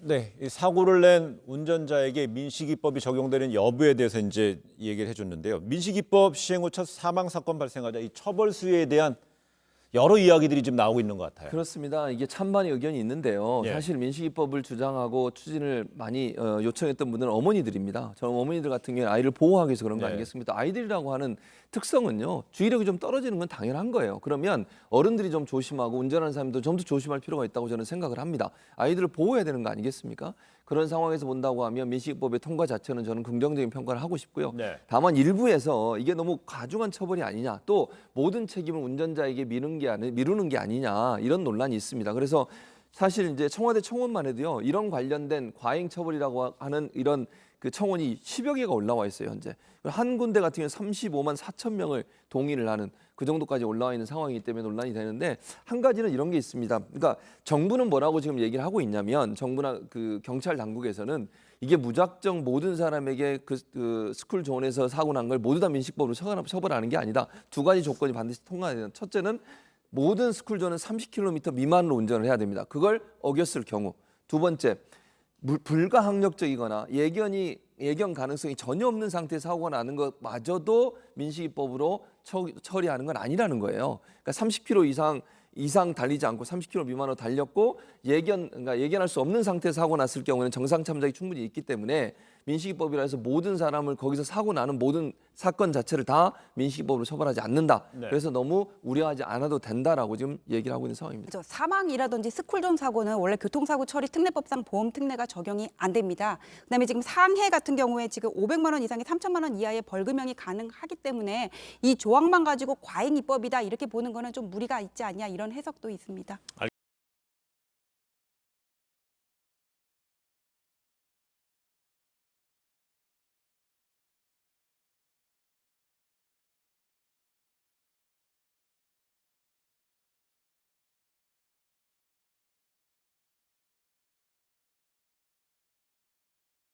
네, 이 사고를 낸 운전자에게 민식이법이 적용되는 여부에 대해서 이제 얘기를 해줬는데요. 민식이법 시행 후 첫 사망 사건 발생하자 이 처벌 수위에 대한 여러 이야기들이 지금 나오고 있는 것 같아요. 그렇습니다. 이게 찬반의 의견이 있는데요. 예. 사실 민식이법을 주장하고 추진을 많이 요청했던 분들은 어머니들입니다. 저는 어머니들 같은 경우에 아이를 보호하기 위해서 그런 거 네. 아니겠습니까? 아이들이라고 하는 특성은요. 주의력이 좀 떨어지는 건 당연한 거예요. 그러면 어른들이 좀 조심하고 운전하는 사람도 좀 더 조심할 필요가 있다고 저는 생각을 합니다. 아이들을 보호해야 되는 거 아니겠습니까? 그런 상황에서 본다고 하면 민식이법의 통과 자체는 저는 긍정적인 평가를 하고 싶고요. 네. 다만 일부에서 이게 너무 과중한 처벌이 아니냐, 또 모든 책임을 운전자에게 미루는 게 아니냐 이런 논란이 있습니다. 그래서 사실 이제 청와대 청원만 해도요 이런 관련된 과잉 처벌이라고 하는 이런 그 청원이 10여 개가 올라와 있어요 현재. 한 군데 같은 경우 35만 4천 명을 동의를 하는 그 정도까지 올라와 있는 상황이기 때문에 논란이 되는데, 한 가지는 이런 게 있습니다. 그러니까 정부는 뭐라고 지금 얘기를 하고 있냐면, 정부나 그 경찰 당국에서는 이게 무작정 모든 사람에게 그 스쿨 존에서 사고 난 걸 모두 다 민식법으로 처벌하는 게 아니다. 두 가지 조건이 반드시 통과해야 되는. 첫째는 모든 스쿨 존은 30km 미만으로 운전을 해야 됩니다. 그걸 어겼을 경우. 두 번째, 불가항력적이거나 예견 가능성이 전혀 없는 상태에서 사고가 나는 것마저도 민식이법으로 처리하는 건 아니라는 거예요. 그러니까 30km 이상 달리지 않고 30km 미만으로 달렸고 그러니까 예견할 수 없는 상태에서 사고 났을 경우에는 정상 참작이 충분히 있기 때문에 민식이법이라 해서 모든 사람을 거기서 사고 나는 모든 사건 자체를 다 민식이법으로 처벌하지 않는다. 네. 그래서 너무 우려하지 않아도 된다라고 지금 얘기를 하고 있는 상황입니다. 그렇죠. 사망이라든지 스쿨존 사고는 원래 교통사고 처리 특례법상 보험 특례가 적용이 안 됩니다. 그다음에 지금 상해 같은 경우에 지금 500만 원 이상의 3천만 원 이하의 벌금형이 가능하기 때문에 이 조항만 가지고 과잉 입법이다 이렇게 보는 거는 좀 무리가 있지 않냐 이런 해석도 있습니다.